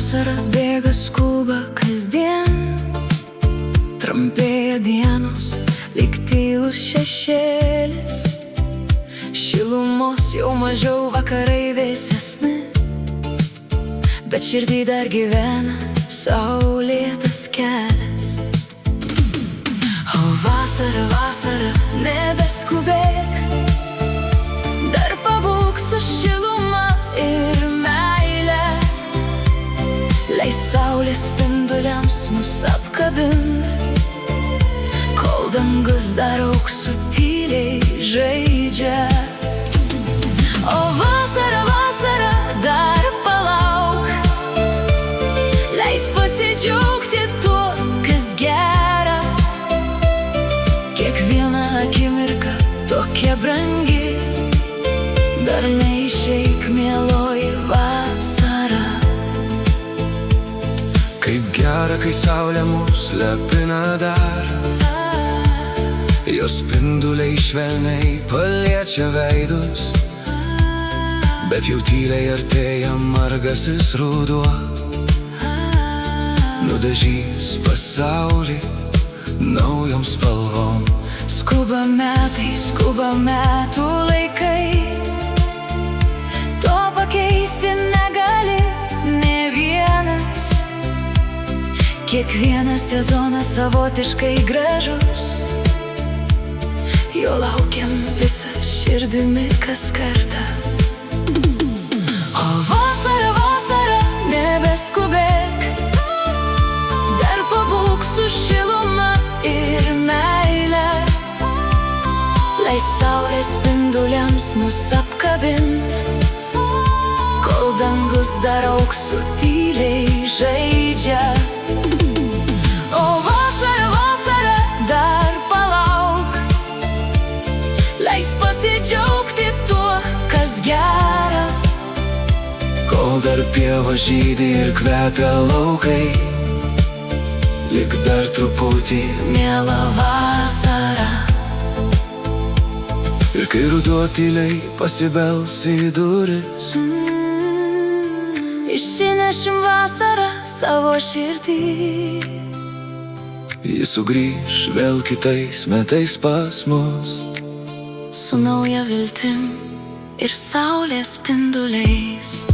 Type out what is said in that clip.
vasara bėga skuba kasdien, trumpėja dienos, lyg tylus šešėlis. Šilumos jau mažiau, vakarai vėsesni, bet širdį dar gyvena saulėtas kelias. O vasara, vasara, nebeskubėk, dar pabūk su šiluma ir meile. Leis saulės spinduliams mus apkabint, kol dangus dar auksu tyliai žaidžia. O vasara, vasara, dar palauk, leis pasidžiaugti tuo, kas gera. Kiekviena akimirka tokia brangi, dar neišeik, mieloji vasara. Kaip gera, kai saulė mus lepina dar, jos spinduliai švelniai paliečia veidus, bet jau tyliai artėja margasis ruduo, nudažys pasaulį naujom spalvom. Skuba metai, skuba metų laikai, to pakeisti negali nė vienas. Kiekvienas sezonas savotiškai gražus, jo laukiam visą širdimi kas kartą. O vasara, vasara, nebeskubėk, dar pabūk su šiluma ir meile. Leis saulės spinduliams mus apkabint, kol dangus dar auksu tyliai žaidžia. O vasara, vasara, dar palauk, leis pasidžiaugti tuo, kas gera. Kol dar pieva žydi ir kvepia laukai, lik dar truputį, miela vasara. ir kai ruduo tyliai pasibels į duris, Išsinešim vasarą savo širdį. jis sugrįš vėl kitais metais pas mus, Su nauja viltim ir saulės spinduliais.